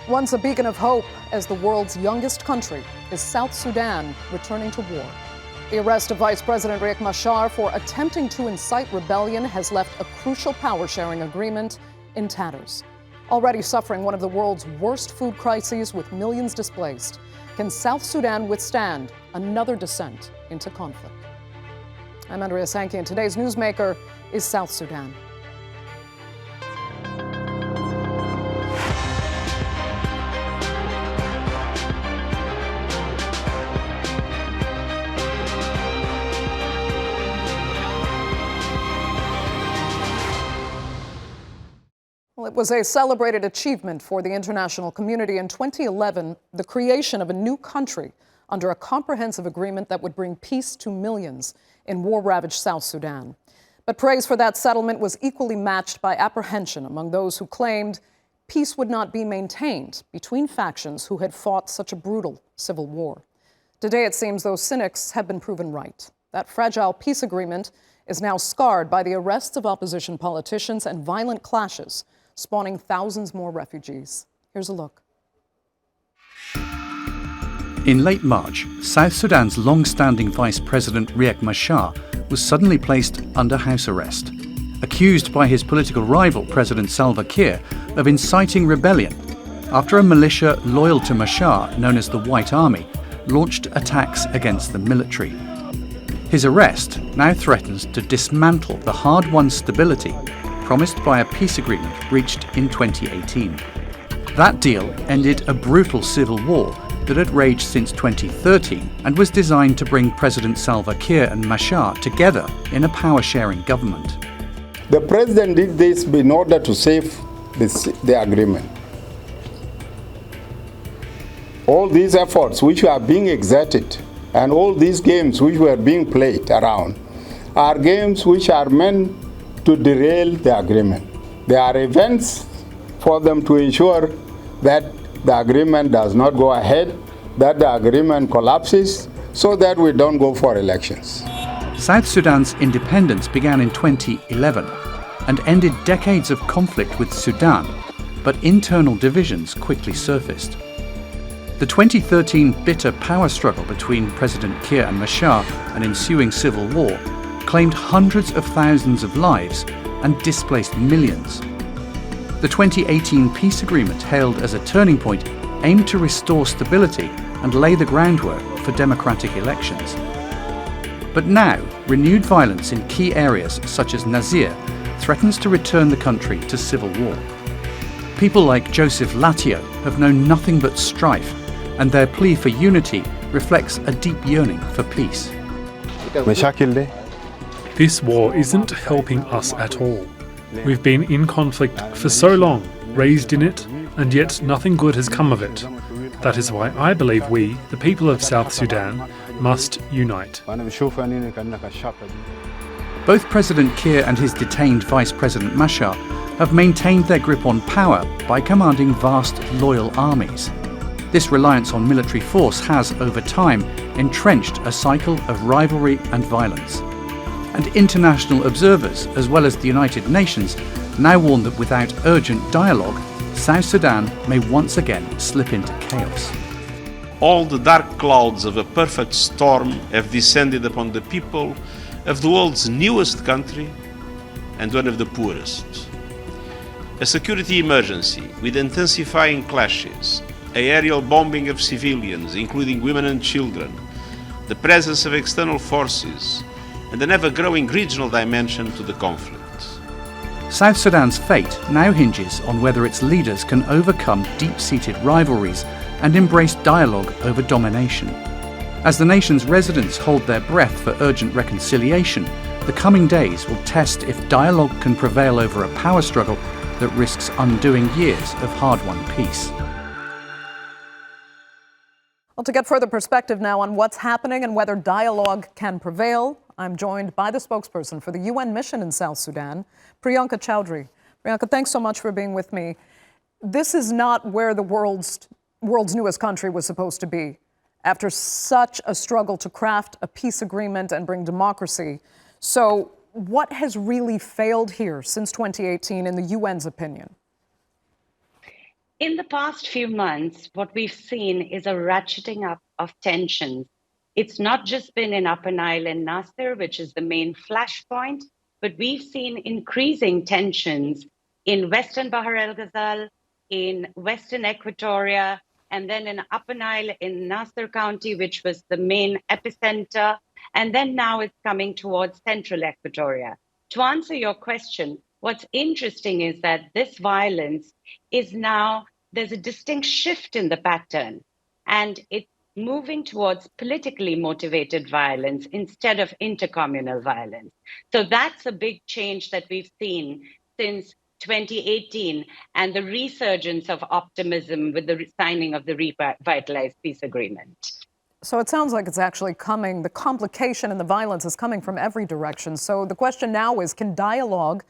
Once a beacon of hope as the world's youngest country is South Sudan returning to war. The arrest of Vice President Riek Machar for attempting to incite rebellion has left a crucial power-sharing agreement in tatters. Already suffering one of the world's worst food crises with millions displaced, can South Sudan withstand another descent into conflict? I'm Andrea Sankey, and today's Newsmaker is South Sudan. Well, it was a celebrated achievement for the international community in 2011, the creation of a new country under a comprehensive agreement that would bring peace to millions in war-ravaged South Sudan. But praise for that settlement was equally matched by apprehension among those who claimed peace would not be maintained between factions who had fought such a brutal civil war. Today, it seems those cynics have been proven right. That fragile peace agreement is now scarred by the arrests of opposition politicians and violent clashes, spawning thousands more refugees. Here's a look. In late March, South Sudan's long-standing Vice President Riek Machar was suddenly placed under house arrest, accused by his political rival, President Salva Kiir, of inciting rebellion after a militia loyal to Machar, known as the White Army, launched attacks against the military. His arrest now threatens to dismantle the hard-won stability promised by a peace agreement reached in 2018. That deal ended a brutal civil war that had raged since 2013 and was designed to bring President Salva Kiir and Machar together in a power-sharing government. The president did this in order to save the agreement. All these efforts which are being exerted and all these games which were being played around are games which are meant to derail the agreement. There are events for them to ensure that the agreement does not go ahead, that the agreement collapses, so that we don't go for elections. South Sudan's independence began in 2011 and ended decades of conflict with Sudan, but internal divisions quickly surfaced. The 2013 bitter power struggle between President Kiir and Machar and ensuing civil war claimed hundreds of thousands of lives and displaced millions. The 2018 peace agreement, hailed as a turning point, aimed to restore stability and lay the groundwork for democratic elections. But now, renewed violence in key areas such as Nazir threatens to return the country to civil war. People like Joseph Latio have known nothing but strife, and their plea for unity reflects a deep yearning for peace. This war isn't helping us at all. We've been in conflict for so long, raised in it, and yet nothing good has come of it. That is why I believe we, the people of South Sudan, must unite. Both President Kiir and his detained Vice President Machar have maintained their grip on power by commanding vast, loyal armies. This reliance on military force has, over time, entrenched a cycle of rivalry and violence. And international observers, as well as the United Nations, now warn that without urgent dialogue, South Sudan may once again slip into chaos. All the dark clouds of a perfect storm have descended upon the people of the world's newest country and one of the poorest. A security emergency with intensifying clashes, aerial bombing of civilians, including women and children, the presence of external forces, and an ever-growing regional dimension to the conflict. South Sudan's fate now hinges on whether its leaders can overcome deep-seated rivalries and embrace dialogue over domination. As the nation's residents hold their breath for urgent reconciliation, the coming days will test if dialogue can prevail over a power struggle that risks undoing years of hard-won peace. Well, to get further perspective now on what's happening and whether dialogue can prevail, I'm joined by the spokesperson for the UN mission in South Sudan, Priyanka Chowdhury. Priyanka, thanks so much for being with me. This is not where the world's newest country was supposed to be after such a struggle to craft a peace agreement and bring democracy. So what has really failed here since 2018 in the UN's opinion? In the past few months, what we've seen is a ratcheting up of tensions. It's not just been in Upper Nile and Nasser, which is the main flashpoint, but we've seen increasing tensions in Western Bahr el Ghazal, in Western Equatoria, and then in Upper Nile in Nasser County, which was the main epicenter. And then now it's coming towards Central Equatoria. To answer your question, what's interesting is that this violence is now, there's a distinct shift in the pattern, and it's moving towards politically motivated violence instead of intercommunal violence. So that's a big change that we've seen since 2018 and the resurgence of optimism with the signing of the revitalized peace agreement. So it sounds like it's actually coming, the complication and the violence is coming from every direction. So the question now is, can dialogue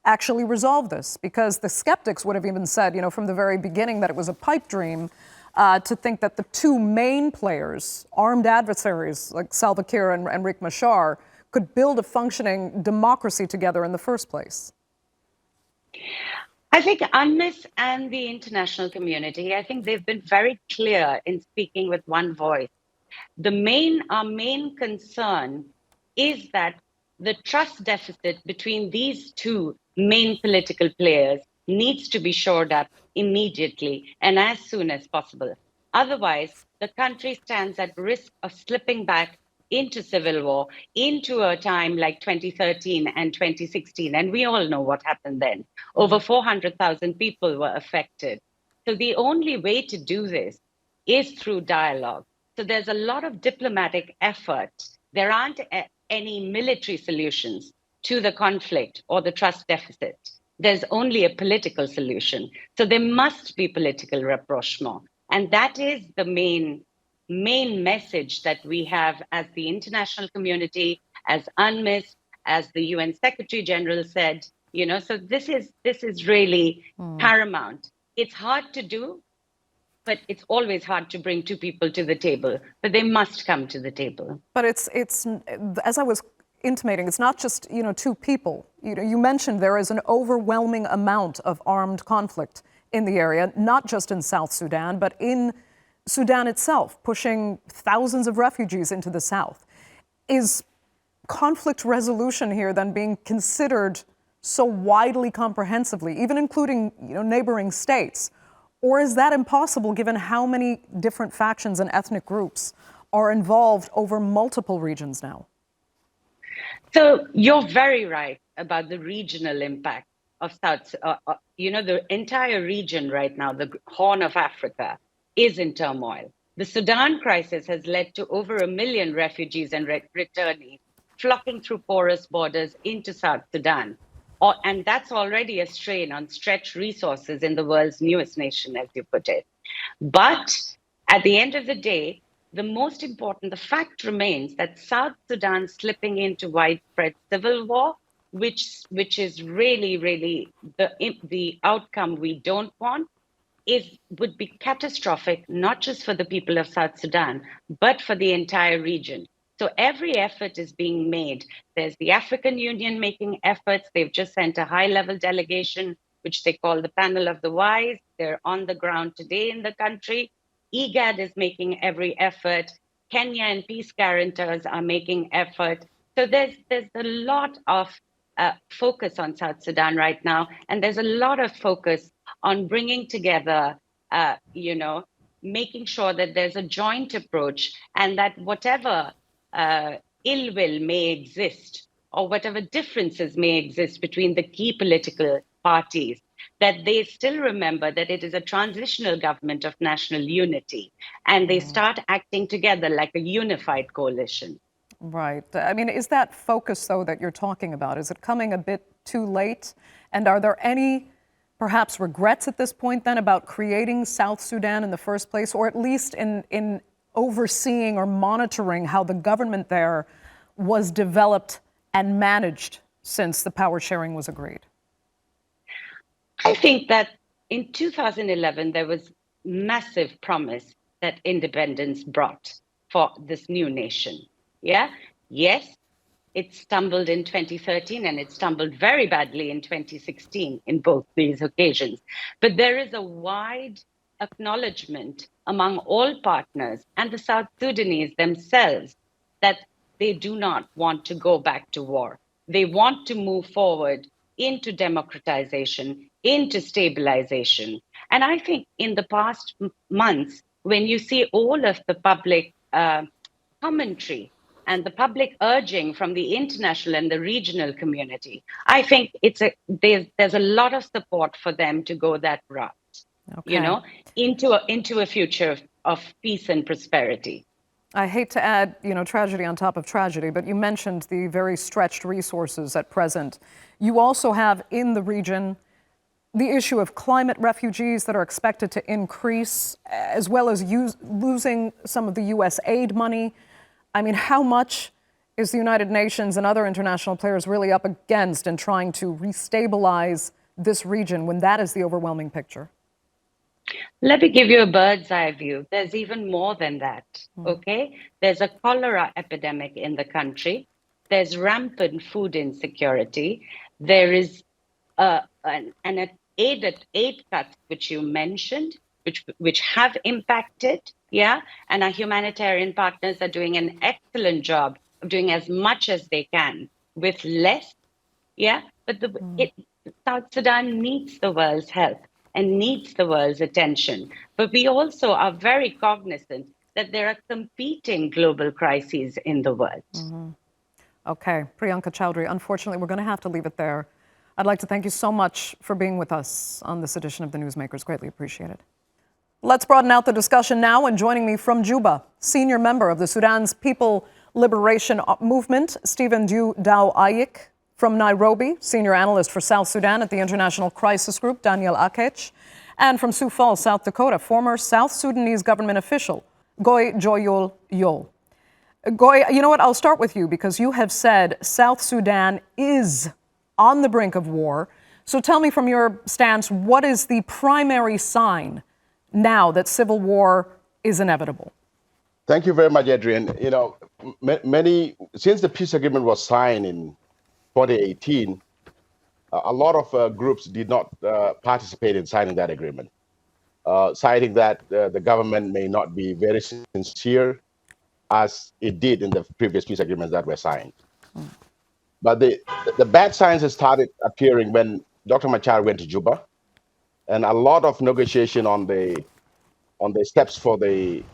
actually resolve this? Because the skeptics would have even said, from the very beginning that it was a pipe dream to think that the two main players, armed adversaries like Salva Kiir and Riek Machar, could build a functioning democracy together in the first place. I think UNMISS and the international community, I think they've been very clear in speaking with one voice. Our main concern is that the trust deficit between these two main political players needs to be shored up immediately and as soon as possible. Otherwise, the country stands at risk of slipping back into civil war, into a time like 2013 and 2016. And we all know what happened then. Over 400,000 people were affected. So the only way to do this is through dialogue. So there's a lot of diplomatic effort. There aren't any military solutions to the conflict or the trust deficit. There's only a political solution. So there must be political rapprochement. And that is the main message that we have as the international community, as UNMISS, as the UN Secretary General said, so this is really paramount. It's hard to do, but it's always hard to bring two people to the table, but they must come to the table. But it's as I was intimating, it's not just, two people. You mentioned there is an overwhelming amount of armed conflict in the area, not just in South Sudan, but in Sudan itself, pushing thousands of refugees into the south. Is conflict resolution here then being considered so widely comprehensively, even including, neighboring states? Or is that impossible given how many different factions and ethnic groups are involved over multiple regions now? So you're very right about the regional impact of the entire region right now, the Horn of Africa, is in turmoil. The Sudan crisis has led to over 1 million refugees and returnees flocking through porous borders into South Sudan. And that's already a strain on stretched resources in the world's newest nation, as you put it. But at the end of the day, the fact remains that South Sudan slipping into widespread civil war, which is really, really the outcome we don't want, would be catastrophic, not just for the people of South Sudan, but for the entire region. So every effort is being made. There's the African Union making efforts. They've just sent a high-level delegation, which they call the Panel of the Wise. They're on the ground today in the country. IGAD is making every effort. Kenya and peace guarantors are making effort. So there's a lot of focus on South Sudan right now, and there's a lot of focus on bringing together, making sure that there's a joint approach, and that whatever ill will may exist or whatever differences may exist between the key political parties, that they still remember that it is a transitional government of national unity, and they start acting together like a unified coalition. Right. I mean, is that focus, though, that you're talking about, is it coming a bit too late? And are there any, perhaps, regrets at this point, then, about creating South Sudan in the first place, or at least in overseeing or monitoring how the government there was developed and managed since the power sharing was agreed? I think that in 2011, there was massive promise that independence brought for this new nation. Yeah. Yes, It stumbled in 2013 and it stumbled very badly in 2016 in both these occasions. But there is a wide acknowledgement among all partners and the South Sudanese themselves that they do not want to go back to war. They want to move forward into democratization, into stabilization. And I think in the past months, when you see all of the public commentary and the public urging from the international and the regional community, I think there's a lot of support for them to go that route, Okay. into a future of peace and prosperity. I hate to add, tragedy on top of tragedy, but you mentioned the very stretched resources at present. You also have in the region the issue of climate refugees that are expected to increase, as well as losing some of the U.S. aid money. I mean, how much is the United Nations and other international players really up against in trying to restabilize this region when that is the overwhelming picture? Let me give you a bird's eye view. There's even more than that, okay? There's a cholera epidemic in the country. There's rampant food insecurity. There is an aid cuts, which you mentioned, which have impacted, yeah? And our humanitarian partners are doing an excellent job of doing as much as they can with less, yeah? But South Sudan needs the world's help and needs the world's attention. But we also are very cognizant that there are competing global crises in the world. Okay, Priyanka Chowdhury, unfortunately, we're going to have to leave it there. I'd like to thank you so much for being with us on this edition of the Newsmakers. Greatly appreciated. Let's broaden out the discussion now, and joining me from Juba, senior member of the Sudan's People Liberation Movement, Stephen Dao Ayik. From Nairobi, senior analyst for South Sudan at the International Crisis Group, Daniel Akech. And from Sioux Falls, South Dakota, former South Sudanese government official, Goy Joyol Yol. Goy, you know what? I'll start with you because you have said South Sudan is on the brink of war. So tell me from your stance, what is the primary sign now that civil war is inevitable? Thank you very much, Adrian. Since the peace agreement was signed in 2018, a lot of groups did not participate in signing that agreement, citing that the government may not be very sincere as it did in the previous peace agreements that were signed. But the bad signs have started appearing when Dr. Machar went to Juba, and a lot of negotiation on the steps for the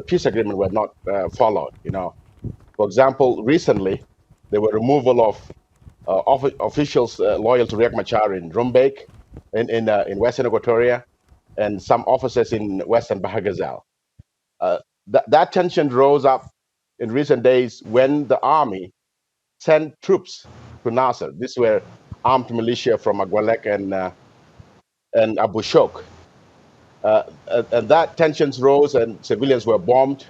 peace agreement were not followed. For example, recently there were removal of officials loyal to Riek Machar in Rumbek, in Western Equatoria, and some officers in Western Bahar Ghazal. That tension rose up in recent days when the army sent troops to Nasser. These were armed militia from Agwalek and Abu Shok. And that tensions rose and civilians were bombed.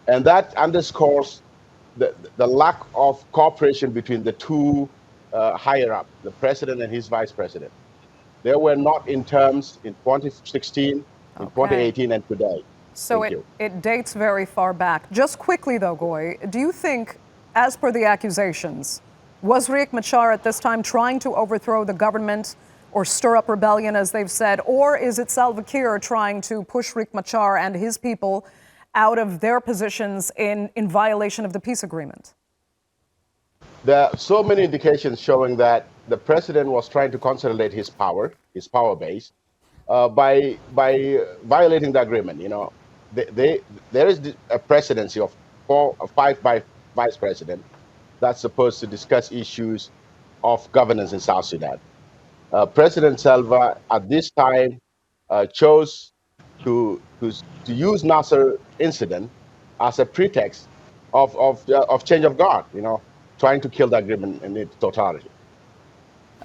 And that underscores the lack of cooperation between the two higher up, the president and his vice president. They were not in terms in 2016, in 2018, and today. So it dates very far back. Just quickly, though, Goy, do you think, as per the accusations, was Riek Machar at this time trying to overthrow the government or stir up rebellion, as they've said, or is it Salva Kiir trying to push Riek Machar and his people out of their positions in violation of the peace agreement? There are so many indications showing that the president was trying to consolidate his power base, by violating the agreement. There is a presidency of 4 or 5 vice president that's supposed to discuss issues of governance in South Sudan. President Salva at this time chose to use Nasser incident as a pretext of change of guard, trying to kill the agreement in its totality.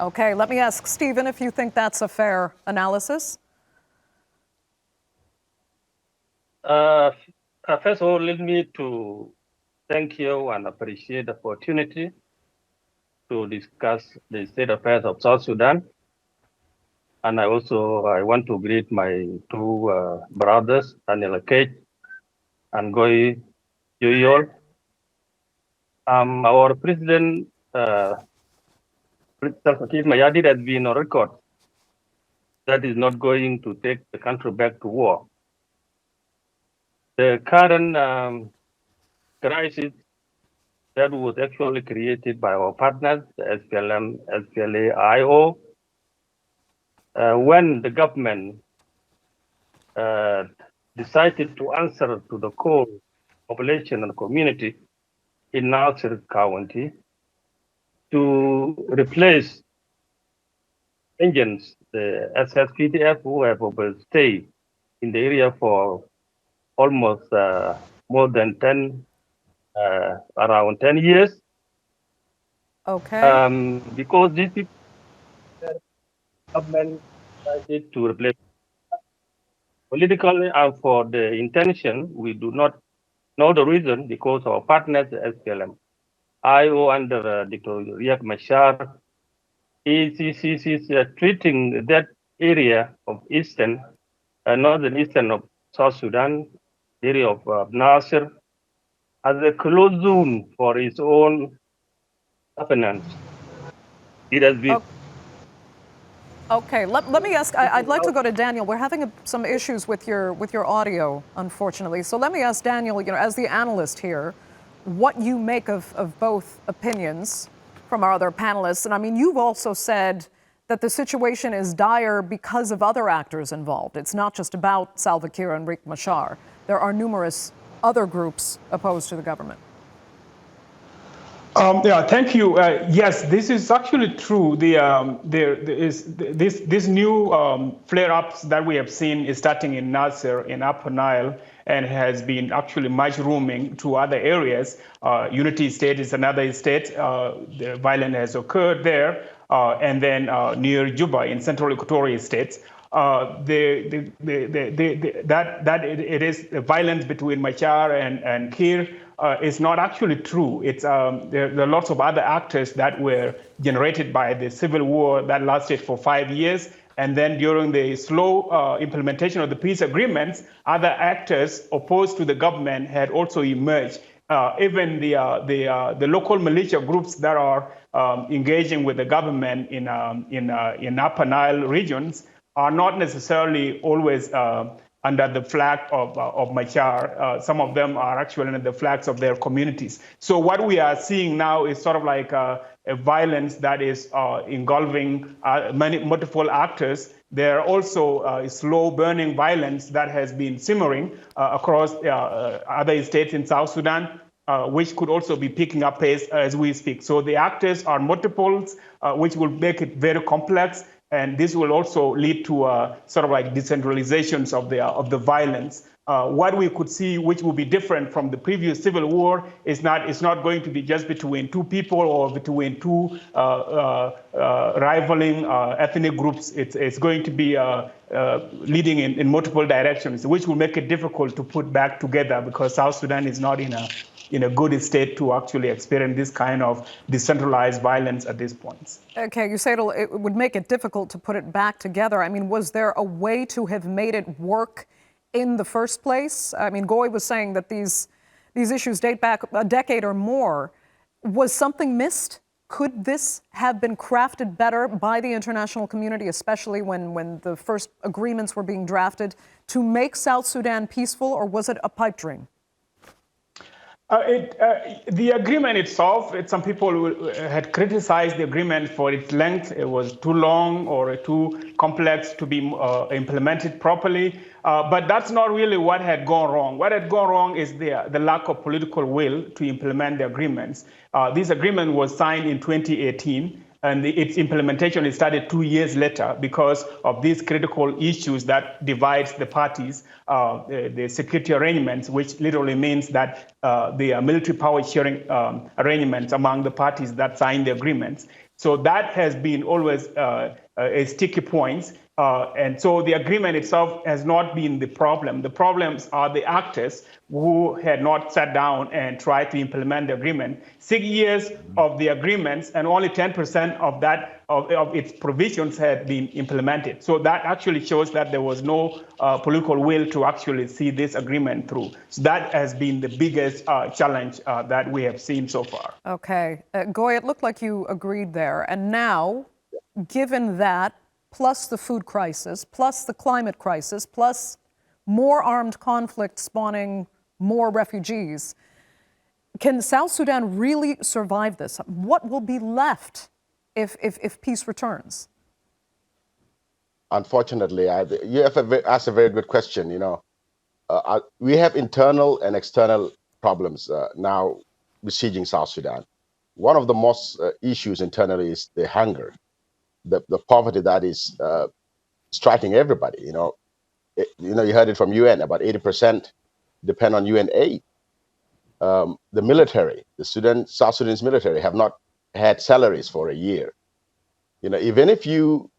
Okay, let me ask Stephen if you think that's a fair analysis. First of all, let me to thank you and appreciate the opportunity to discuss the state affairs of South Sudan. And I want to greet my two brothers, Daniel Akech and Goy Joyol. Our President Riek Machar has been on record that is not going to take the country back to war. The current crisis that was actually created by our partners, the SPLM, SPLA, IO, when the government decided to answer to the call population and community in Nasir County to replace engines, the SSPDF, who have overstayed in the area for almost more than around 10 years. Okay. Because these people, government decided to replace politically and for the intention, we do not know the reason, because our partners, the SPLM, IO under Dr. Riek Machar, is treating that area of northern eastern of South Sudan, area of Nasir, as a closed zone for its own governance. It has been. Okay, let me ask, I'd like to go to Daniel. We're having some issues with your audio, unfortunately. So let me ask Daniel, as the analyst here, what you make of both opinions from our other panelists. And I mean, you've also said that the situation is dire because of other actors involved. It's not just about Salva Kiir and Riek Machar. There are numerous other groups opposed to the government. Yeah, thank you. Yes, this is actually true. There is this new flare-ups that we have seen is starting in Nasir, in Upper Nile, and has been actually mushrooming to other areas. Unity State is another state. The violence has occurred there, and then near Juba in Central Equatorial States. It is the violence between Machar and Kiir. Is not actually true. It's there are lots of other actors that were generated by the civil war that lasted for 5 years, and then during the slow implementation of the peace agreements, other actors opposed to the government had also emerged. Even the local militia groups that are engaging with the government in Upper Nile regions are not necessarily always under the flag of Machar. Some of them are actually under the flags of their communities. So what we are seeing now is sort of like a violence that is engulfing multiple actors. There are also slow burning violence that has been simmering across other states in South Sudan, which could also be picking up pace as we speak. So the actors are multiples, which will make it very complex. And this will also lead to sort of like decentralizations of the violence. What we could see, which will be different from the previous civil war, is it's not going to be just between two people or between two rivaling ethnic groups. It's going to be leading in multiple directions, which will make it difficult to put back together because South Sudan is not in a good state to actually experience this kind of decentralized violence at this point. Okay, you say it would make it difficult to put it back together. I mean, was there a way to have made it work in the first place? I mean, Goy was saying that these issues date back a decade or more. Was something missed? Could this have been crafted better by the international community, especially when the first agreements were being drafted, to make South Sudan peaceful, or was it a pipe dream? The agreement itself, some people had criticized the agreement for its length. It was too long or too complex to be implemented properly. But that's not really what had gone wrong. What had gone wrong is the lack of political will to implement the agreements. This agreement was signed in 2018. And its implementation is started 2 years later because of these critical issues that divides the parties, the security arrangements, which literally means that the military power sharing arrangements among the parties that signed the agreements. So that has been always a sticky point. And so the agreement itself has not been the problem. The problems are the actors who had not sat down and tried to implement the agreement. 6 years of the agreements and only 10% of that of its provisions had been implemented. So that actually shows that there was no political will to actually see this agreement through. So that has been the biggest challenge that we have seen so far. Okay. Goy, it looked like you agreed there. And now, given that, plus the food crisis, plus the climate crisis, plus more armed conflict spawning more refugees, can South Sudan really survive this? What will be left if peace returns? Unfortunately, you have asked a very good question. We have internal and external problems now besieging South Sudan. One of the most issues internally is the hunger, the poverty that is striking everybody. You heard it from UN. About 80% depend on UN aid. The military, South Sudanese military, have not had salaries for a year. Even if you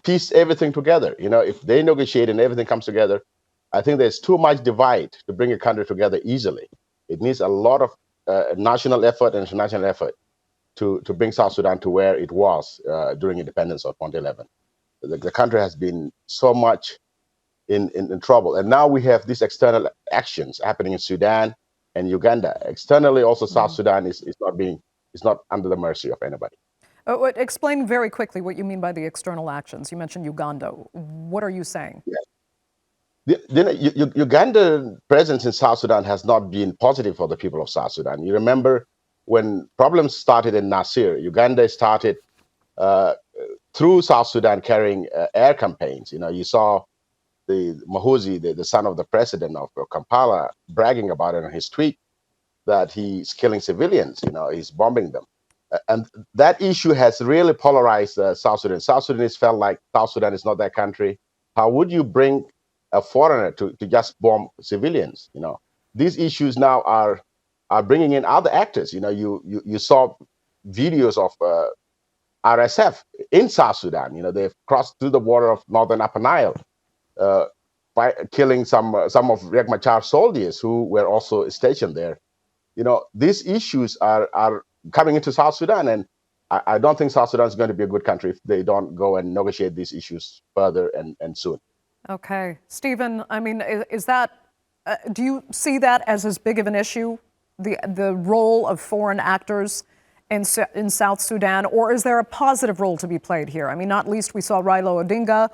piece everything together, if they negotiate and everything comes together, I think there's too much divide to bring a country together easily. It needs a lot of national effort and international effort to bring South Sudan to where it was during independence of 2011. The country has been so much in trouble. And now we have these external actions happening in Sudan and Uganda. Externally, also South Sudan is not under the mercy of anybody. Explain very quickly what you mean by the external actions. You mentioned Uganda. What are you saying? Yeah. Ugandan presence in South Sudan has not been positive for the people of South Sudan. You remember when problems started in Nasir, Uganda started through South Sudan carrying air campaigns. You saw the Mahuzi, the son of the president of Kampala, bragging about it on his tweet that he's killing civilians, he's bombing them. And that issue has really polarized South Sudan. South Sudanese felt like South Sudan is not their country. How would you bring a foreigner to just bomb civilians? These issues now are bringing in other actors. You saw videos of RSF in South Sudan. They've crossed through the border of northern Upper Nile, by killing some of Riek Machar's soldiers who were also stationed there. These issues are coming into South Sudan, and I don't think South Sudan is going to be a good country if they don't go and negotiate these issues further and soon. Okay. Stephen, I mean, is that, do you see that as big of an issue, the role of foreign actors in South Sudan, or is there a positive role to be played here? I mean, not least we saw Raila Odinga,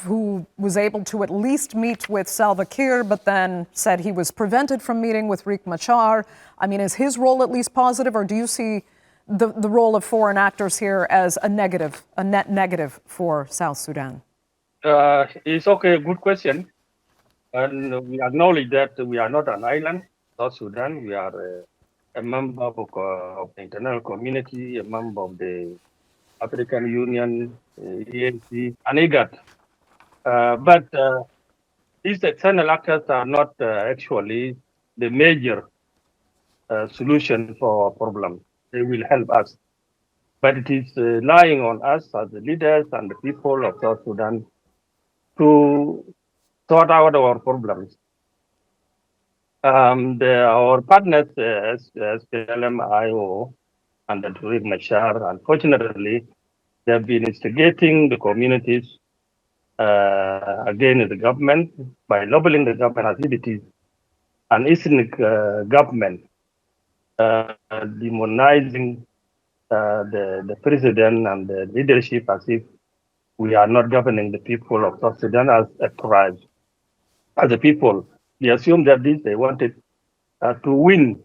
who was able to at least meet with Salva Kiir, but then said he was prevented from meeting with Riek Machar. I mean, is his role at least positive, or do you see the role of foreign actors here as a net negative for South Sudan? It's okay, good question. And we acknowledge that we are not an island, South Sudan. We are a member of the international community, a member of the African Union, EAC, and IGAD. But these external actors are not actually the major solution for our problem. They will help us. But it is lying on us as the leaders and the people of South Sudan to sort out our problems. Our partners, SPLM-IO and the Riek Machar, unfortunately, they have been instigating the communities against the government by lobbying the government as if it is an ethnic government, demonizing the president and the leadership as if we are not governing the people of South Sudan as a tribe. As a people, they assume that they wanted to win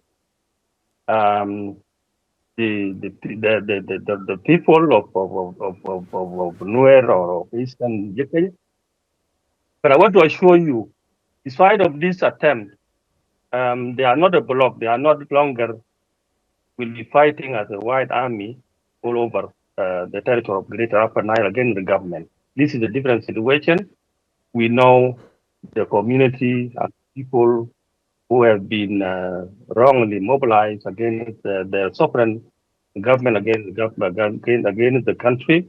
the people of Nuer or of Eastern Ukraine. But I want to assure you, in spite of this attempt, they are not a bloc. They are not longer will be fighting as a white army all over the territory of Greater Upper Nile against the government. This is a different situation. We know the community and people who have been wrongly mobilized against their sovereign government, against the country.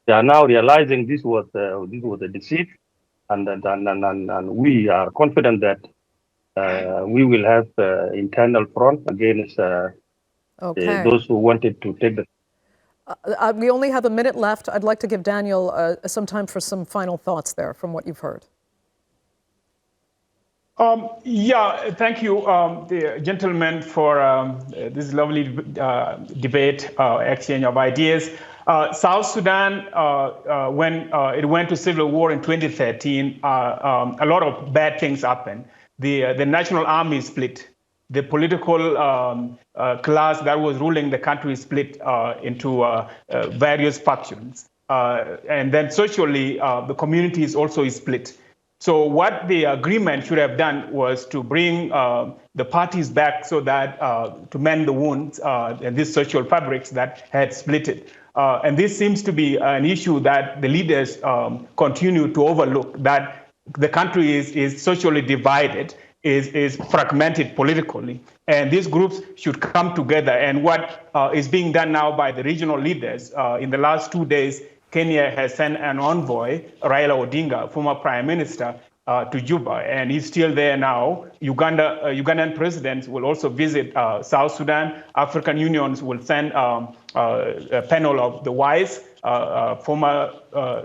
They are now realizing this was a deceit, and we are confident that we will have internal front against those who wanted to take the. We only have a minute left. I'd like to give Daniel some time for some final thoughts there from what you've heard. Yeah, thank you, the gentlemen, for this lovely debate, exchange of ideas. South Sudan, when it went to civil war in 2013, a lot of bad things happened. The national army split. The political class that was ruling the country split into various factions. And then socially, the communities also split. So what the agreement should have done was to bring the parties back so that to mend the wounds and these social fabrics that had split it. And this seems to be an issue that the leaders continue to overlook, that the country is socially divided, is fragmented politically. And these groups should come together. And what is being done now by the regional leaders in the last 2 days, Kenya has sent an envoy, Raila Odinga, former prime minister, to Juba, and he's still there now. Ugandan presidents will also visit South Sudan. African unions will send a panel of the wise former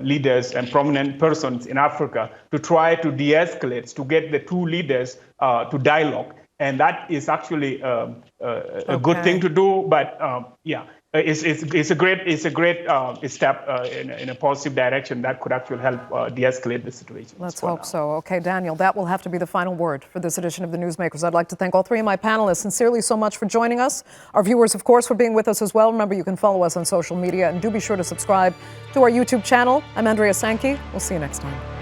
leaders and prominent persons in Africa to try to de-escalate, to get the two leaders to dialogue. And that is actually a good thing to do, but yeah. It's a great step in a positive direction that could actually help de-escalate the situation. Let's hope so. Okay, Daniel, that will have to be the final word for this edition of the Newsmakers. I'd like to thank all three of my panelists sincerely so much for joining us. Our viewers, of course, for being with us as well. Remember, you can follow us on social media, and do be sure to subscribe to our YouTube channel. I'm Andrea Sankey. We'll see you next time.